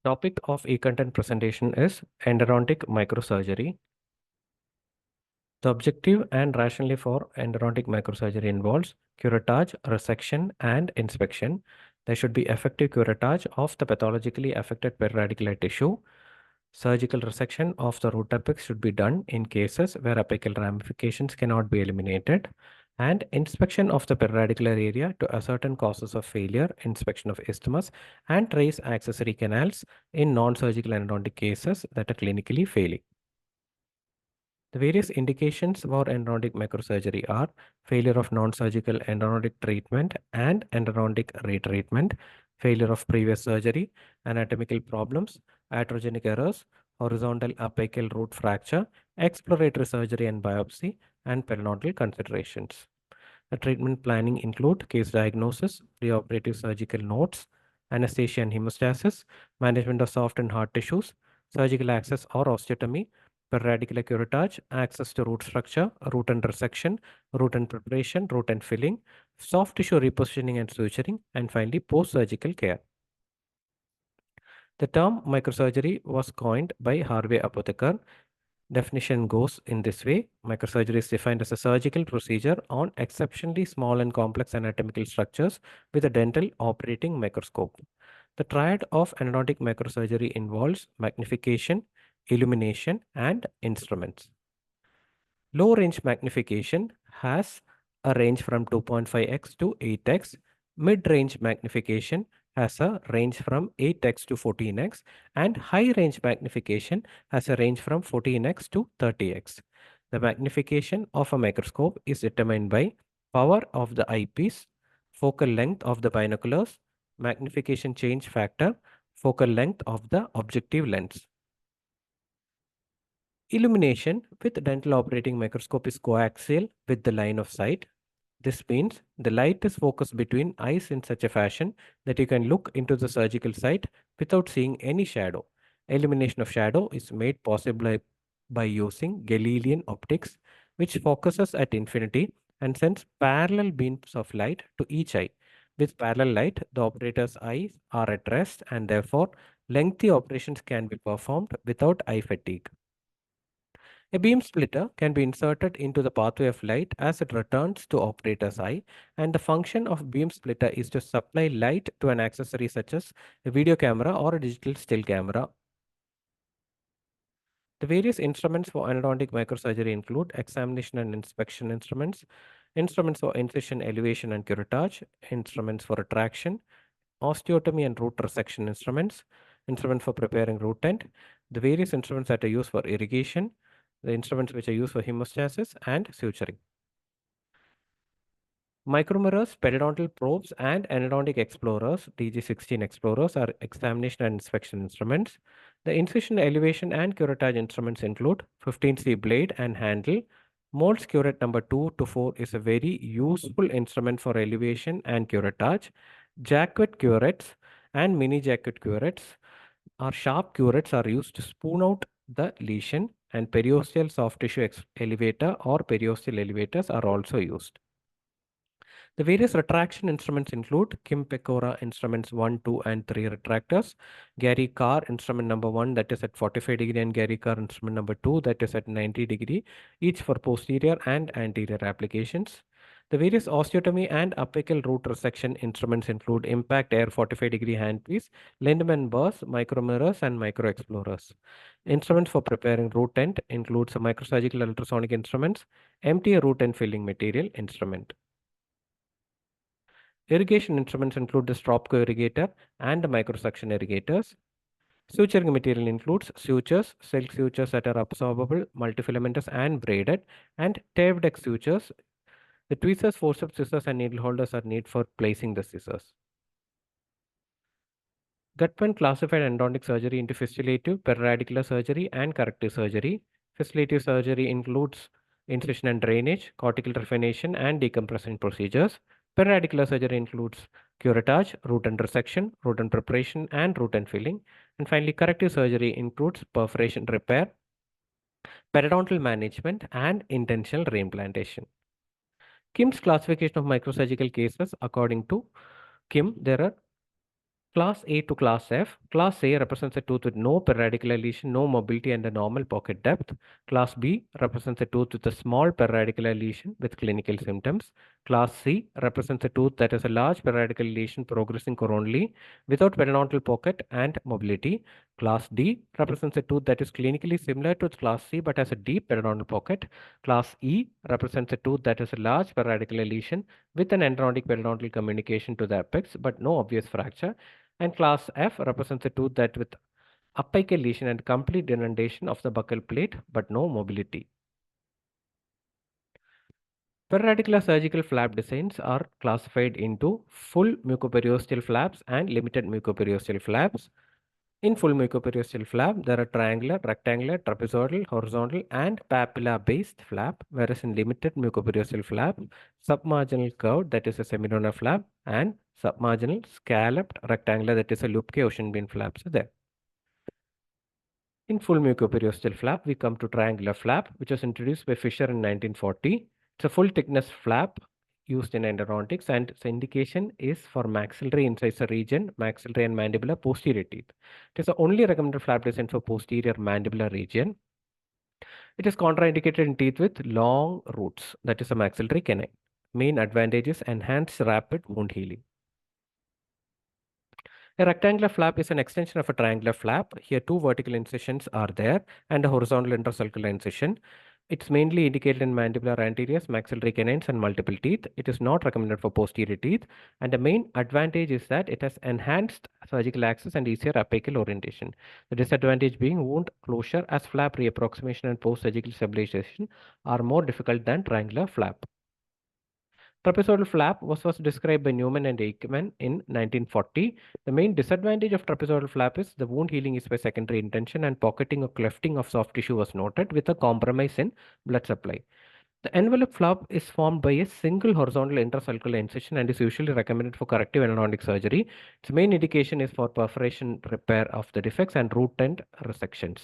Topic of e-content presentation is endodontic microsurgery. The objective and rationale for endodontic microsurgery involves curettage, resection, and inspection. There should be effective curettage of the pathologically affected periradicular tissue. Surgical resection of the root apex should be done in cases where apical ramifications cannot be eliminated. And inspection of the periradicular area to ascertain causes of failure, inspection of isthmus, and trace accessory canals in non-surgical endodontic cases that are clinically failing. The various indications for endodontic microsurgery are failure of non-surgical endodontic treatment and endodontic retreatment, failure of previous surgery, anatomical problems, iatrogenic errors, horizontal apical root fracture, exploratory surgery and biopsy, and periodontal considerations. The treatment planning include case diagnosis, preoperative surgical notes, anesthesia and hemostasis, management of soft and hard tissues, surgical access or osteotomy, periradicular curettage, access to root structure, root and resection, root and preparation, root and filling, soft tissue repositioning and suturing, and finally post-surgical care. The term microsurgery was coined by Harvey Apotheker. Definition goes in this way. Microsurgery is defined as a surgical procedure on exceptionally small and complex anatomical structures with a dental operating microscope. The triad of endodontic microsurgery involves magnification, illumination, and instruments. Low range magnification has a range from 2.5x to 8x. Mid range magnification has a range from 8x to 14x, and high range magnification has a range from 14x to 30x. The magnification of a microscope is determined by power of the eyepiece, focal length of the binoculars, magnification change factor, focal length of the objective lens. Illumination with dental operating microscope is coaxial with the line of sight. This means the light is focused between eyes in such a fashion that you can look into the surgical site without seeing any shadow. Elimination of shadow is made possible by using Galilean optics, which focuses at infinity and sends parallel beams of light to each eye. With parallel light, the operator's eyes are at rest and therefore lengthy operations can be performed without eye fatigue. A beam splitter can be inserted into the pathway of light as it returns to operator's eye, and the function of beam splitter is to supply light to an accessory such as a video camera or a digital still camera. The various instruments for endodontic microsurgery include examination and inspection instruments, instruments for incision, elevation, and curettage, instruments for retraction, osteotomy and root resection instruments, instruments for preparing root end, the various instruments that are used for irrigation, the instruments which are used for hemostasis and suturing. Micromirrors, periodontal probes, and endodontic explorers, DG16 explorers, are examination and inspection instruments. The incision, elevation, and curettage instruments include 15C blade and handle. Molds curette number 2 to 4 is a very useful instrument for elevation and curettage. Jacquet curettes and mini jacquet curettes are sharp curettes are used to spoon out the lesion, and periosteal soft tissue elevator or periosteal elevators are also used. The various retraction instruments include Kim Pecora instruments 1, 2, and 3 retractors, Gary Carr instrument number 1 that is at 45 degree and Gary Carr instrument number 2 that is at 90 degree, each for posterior and anterior applications. The various osteotomy and apical root resection instruments include Impact Air 45 degree handpiece, Lindemann burrs, micromirrors, and micro explorers. Instruments for preparing root end includes microsurgical ultrasonic instruments, empty root and filling material instrument. Irrigation instruments include the Stropco irrigator and the microsuction irrigators. Suturing material includes sutures, silk sutures that are absorbable, multifilamentous and braided, and tape deck sutures. The tweezers, forceps, scissors, and needle holders are needed for placing the scissors. Gutman classified endodontic surgery into fistulative, periradicular surgery, and corrective surgery. Fistulative surgery includes incision and drainage, cortical refination, and decompression procedures. Periradicular surgery includes curettage, root and resection, root and preparation, and root and filling. And finally, corrective surgery includes perforation repair, periodontal management, and intentional reimplantation. Kim's classification of microsurgical cases, according to Kim, there are Class A to Class F. Class A represents a tooth with no perradicular lesion, no mobility, and a normal pocket depth. Class B represents a tooth with a small perradicular lesion with clinical symptoms. Class C represents a tooth that has a large perradicular lesion progressing coronally without periodontal pocket and mobility. Class D represents a tooth that is clinically similar to Class C but has a deep periodontal pocket. Class E represents a tooth that has a large perradicular lesion with an endodontic periodontal communication to the apex but no obvious fracture. And class F represents a tooth that with apical lesion and complete denudation of the buccal plate but no mobility. Perradicular surgical flap designs are classified into full mucoperiosteal flaps and limited mucoperiosteal flaps. In full mucoperiosteal flap, there are triangular, rectangular, trapezoidal, horizontal, and papilla-based flap, whereas in limited mucoperiosteal flap, submarginal curved, that is a semilunar flap, and submarginal scalloped rectangular, that is a loop K ocean beam flaps are there. In full mucoperiosteal flap, we come to triangular flap, which was introduced by Fisher in 1940. It's a full thickness flap used in endodontics, and its indication is for maxillary incisor region, maxillary and mandibular posterior teeth. It is the only recommended flap design for posterior mandibular region. It is contraindicated in teeth with long roots, that is a maxillary canine. Main advantage is enhanced rapid wound healing. A rectangular flap is an extension of a triangular flap. Here, two vertical incisions are there and a horizontal intercircular incision. It's mainly indicated in mandibular anteriors, maxillary canines, and multiple teeth. It is not recommended for posterior teeth. And the main advantage is that it has enhanced surgical access and easier apical orientation. The disadvantage being wound closure, as flap reapproximation and post-surgical stabilization are more difficult than triangular flap. Trapezoidal flap was first described by Newman and Aikman in 1940. The main disadvantage of trapezoidal flap is the wound healing is by secondary intention and pocketing or clefting of soft tissue was noted with a compromise in blood supply. The envelope flap is formed by a single horizontal intercircular incision and is usually recommended for corrective endodontic surgery. Its main indication is for perforation repair of the defects and root end resections.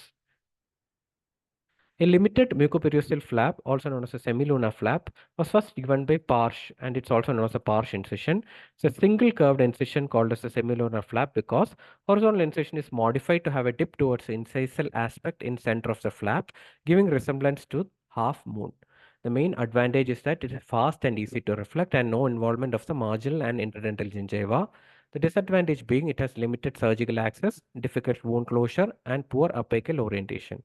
A limited mucoperiosteal flap, also known as a semilunar flap, was first given by Parsh, and it's also known as a Parsh incision. It's a single curved incision called as a semilunar flap because horizontal incision is modified to have a dip towards the incisal aspect in center of the flap, giving resemblance to half moon. The main advantage is that it is fast and easy to reflect and no involvement of the marginal and interdental gingiva. The disadvantage being it has limited surgical access, difficult wound closure, and poor apical orientation.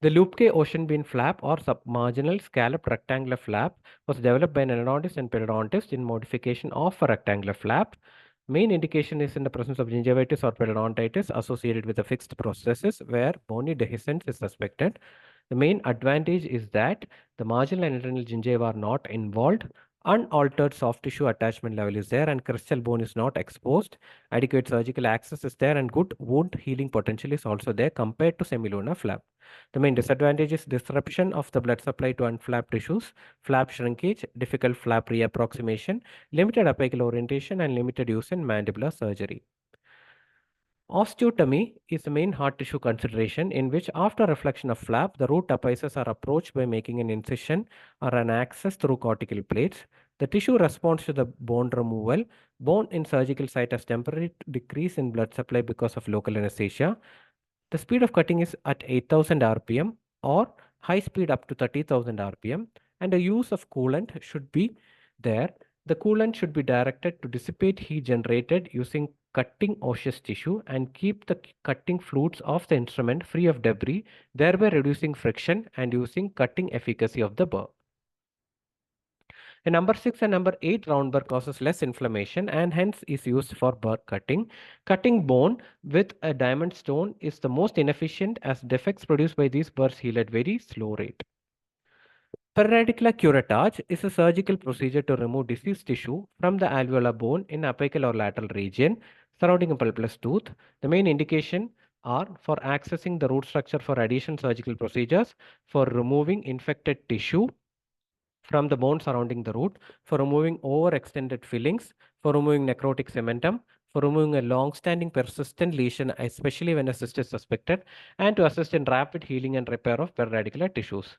The loop K ocean beam flap or submarginal scalloped rectangular flap was developed by an endodontist and periodontist in modification of a rectangular flap. Main indication is in the presence of gingivitis or periodontitis associated with the fixed processes where bony dehiscence is suspected. The main advantage is that the marginal and internal gingiva are not involved. Unaltered soft tissue attachment level is there and crystal bone is not exposed. Adequate surgical access is there and good wound healing potential is also there compared to semilunar flap. The main disadvantage is disruption of the blood supply to unflapped tissues, flap shrinkage, difficult flap reapproximation, limited apical orientation, and limited use in mandibular surgery. Osteotomy is the main hard tissue consideration in which after reflection of flap, the root apices are approached by making an incision or an access through cortical plates. The tissue responds to the bone removal. Bone in surgical site has temporary decrease in blood supply because of local anesthesia. The speed of cutting is at 8000 rpm or high speed up to 30,000 rpm, and the use of coolant should be there. The coolant should be directed to dissipate heat generated using cutting osseous tissue and keep the cutting fluids of the instrument free of debris, thereby reducing friction and using cutting efficacy of the burr. A number 6 and number 8 round burr causes less inflammation and hence is used for burr cutting. Cutting bone with a diamond stone is the most inefficient as defects produced by these burrs heal at very slow rate. Perradicular curettage is a surgical procedure to remove diseased tissue from the alveolar bone in apical or lateral region surrounding a pulpous tooth. The main indication are for accessing the root structure for addition surgical procedures, for removing infected tissue from the bone surrounding the root, for removing overextended fillings, for removing necrotic cementum, for removing a long-standing persistent lesion, especially when a cyst is suspected, and to assist in rapid healing and repair of perradicular tissues.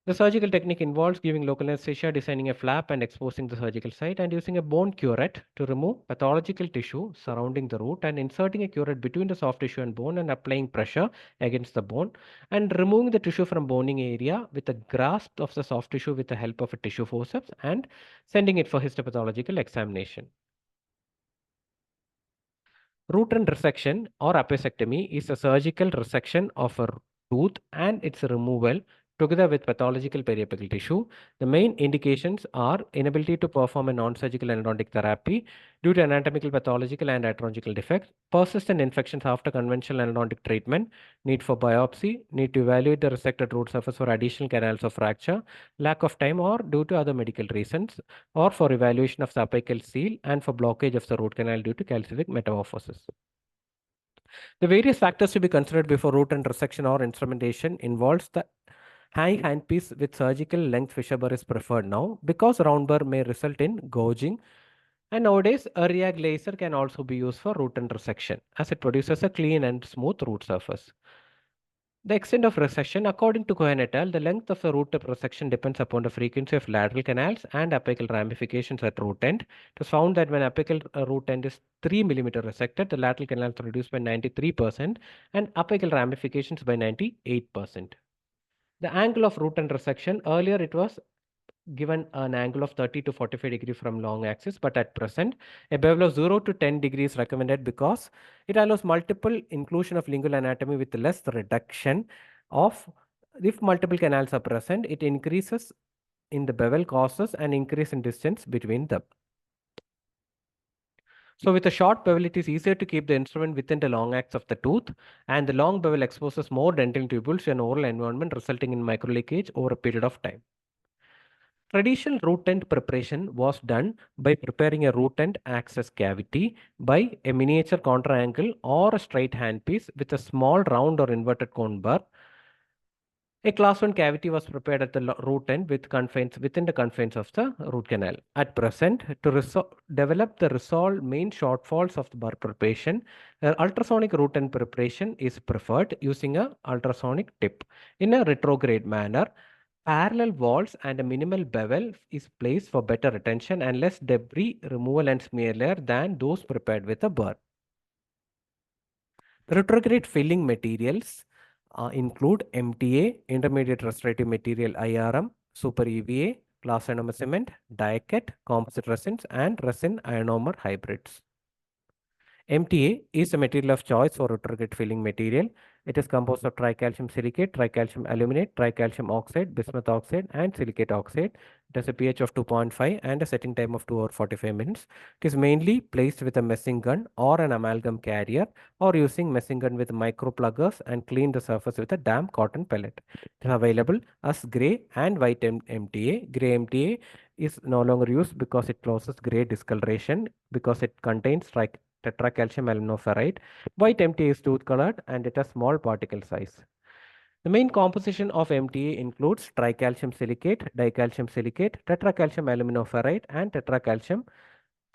The surgical technique involves giving local anesthesia, designing a flap and exposing the surgical site, and using a bone curette to remove pathological tissue surrounding the root, and inserting a curette between the soft tissue and bone and applying pressure against the bone, and removing the tissue from boning area with a grasp of the soft tissue with the help of a tissue forceps, and sending it for histopathological examination. Root and resection or apicectomy is a surgical resection of a tooth and its removal together with pathological periapical tissue. The main indications are inability to perform a non-surgical endodontic therapy due to anatomical, pathological, and iatrogenical defects, persistent infections after conventional endodontic treatment, need for biopsy, need to evaluate the resected root surface for additional canals of fracture, lack of time or due to other medical reasons, or for evaluation of the apical seal and for blockage of the root canal due to calcific metamorphosis. The various factors to be considered before root and resection or instrumentation involves the high handpiece with surgical length fissure burr is preferred now because round burr may result in gouging, and nowadays a RIAG laser can also be used for root and resection as it produces a clean and smooth root surface. The extent of resection, according to Cohen et al., the length of the root tip resection depends upon the frequency of lateral canals and apical ramifications at root end. It was found that when apical root end is 3 mm resected, the lateral canals are reduced by 93% and apical ramifications by 98%. The angle of root end resection, earlier it was given an angle of 30 to 45 degree from long axis, but at present a bevel of 0 to 10 degrees recommended because it allows multiple inclusion of lingual anatomy with less reduction of, if multiple canals are present, it increases in the bevel, causes an increase in distance between them. So with a short bevel, it is easier to keep the instrument within the long axis of the tooth, and the long bevel exposes more dental tubules to an oral environment, resulting in microleakage over a period of time. Traditional root end preparation was done by preparing a root end access cavity by a miniature counterangle or a straight handpiece with a small round or inverted cone burr. A class 1 cavity was prepared at the root end with confines within the confines of the root canal. At present, to develop the resolve main shortfalls of the burr preparation, ultrasonic root end preparation is preferred using a ultrasonic tip in a retrograde manner. Parallel walls and a minimal bevel is placed for better retention and less debris removal and smear layer than those prepared with a burr. The retrograde filling materials include MTA, intermediate restorative material IRM, super EVA, glass ionomer cement, die-cut, composite resins, and resin ionomer hybrids. MTA is a material of choice for retrograde filling material. It is composed of tricalcium silicate, tricalcium aluminate, tricalcium oxide, bismuth oxide, and silicate oxide. It has a pH of 2.5 and a setting time of 2 or 45 minutes. It is mainly placed with a messing gun or an amalgam carrier or using messing gun with micropluggers and clean the surface with a damp cotton pellet. It is available as gray and white MTA. Gray MTA is no longer used because it causes gray discoloration because it contains tetracalcium aluminoferrite. White MTA is tooth colored and it has small particle size. The main composition of MTA includes tricalcium silicate, dicalcium silicate, tetracalcium aluminoferrite, and tetracalcium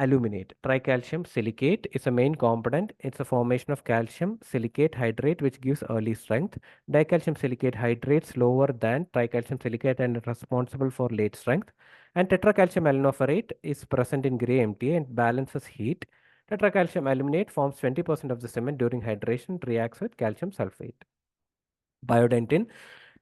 aluminate. Tricalcium silicate is a main component. It's a formation of calcium silicate hydrate which gives early strength. Dicalcium silicate hydrate slower than tricalcium silicate and responsible for late strength. And tetracalcium aluminoferrate is present in gray MTA and balances heat. Tetracalcium aluminate forms 20% of the cement during hydration, reacts with calcium sulfate. Biodentin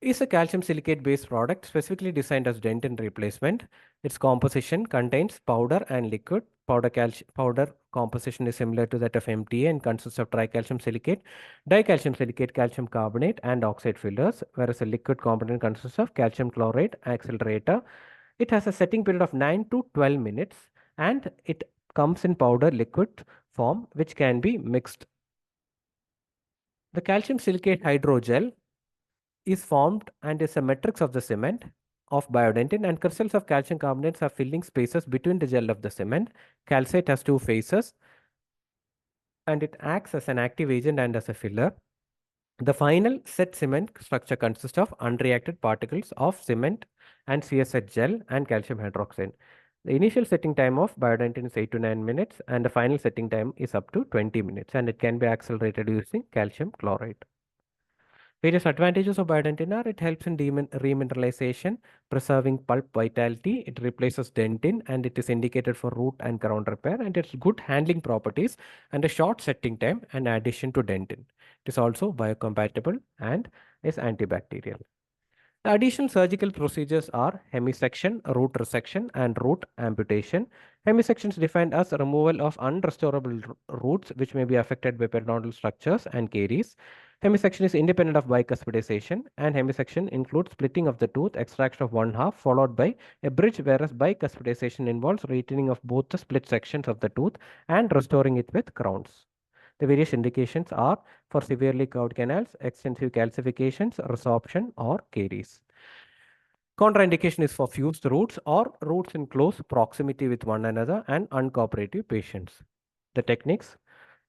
is a calcium silicate based product specifically designed as dentin replacement. Its composition contains powder and liquid. Powder composition is similar to that of MTA and consists of tricalcium silicate, dicalcium silicate, calcium carbonate, and oxide fillers, whereas a liquid component consists of calcium chloride, accelerator. It has a setting period of 9 to 12 minutes and it comes in powder liquid form which can be mixed. The calcium silicate hydrogel is formed and is a matrix of the cement of biodentin, and crystals of calcium carbonates are filling spaces between the gel of the cement. Calcite has two phases and it acts as an active agent and as a filler. The final set cement structure consists of unreacted particles of cement and CSH gel and calcium hydroxide. The initial setting time of biodentin is 8 to 9 minutes and the final setting time is up to 20 minutes and it can be accelerated using calcium chloride. Various advantages of biodentin are it helps in remineralization, preserving pulp vitality, it replaces dentin, and it is indicated for root and crown repair, and it's good handling properties and a short setting time in addition to dentin. It is also biocompatible and is antibacterial. The additional surgical procedures are hemisection, root resection, and root amputation. Hemisection is defined as removal of unrestorable roots which may be affected by periodontal structures and caries. Hemisection is independent of bicuspidization, and hemisection includes splitting of the tooth, extraction of one half, followed by a bridge, whereas bicuspidization involves retaining of both the split sections of the tooth and restoring it with crowns. The various indications are for severely curved canals, extensive calcifications, resorption, or caries. Contraindication is for fused roots or roots in close proximity with one another and uncooperative patients. The techniques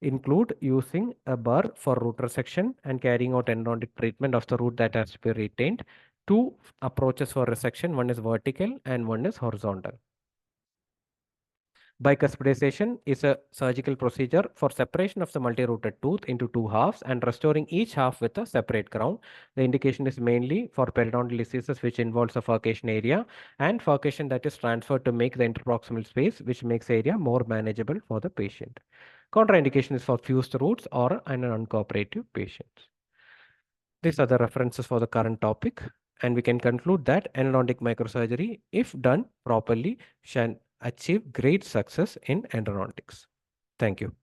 include using a burr for root resection and carrying out endodontic treatment of the root that has to be retained. Two approaches for resection, one is vertical and one is horizontal. Bicuspidization is a surgical procedure for separation of the multi-rooted tooth into two halves and restoring each half with a separate crown. The indication is mainly for periodontal diseases which involves a furcation area and furcation that is transferred to make the interproximal space, which makes area more manageable for the patient. Contraindication is for fused roots or an uncooperative patients. These are the references for the current topic, and we can conclude that endodontic microsurgery, if done properly, shall achieve great success in endodontics. Thank you.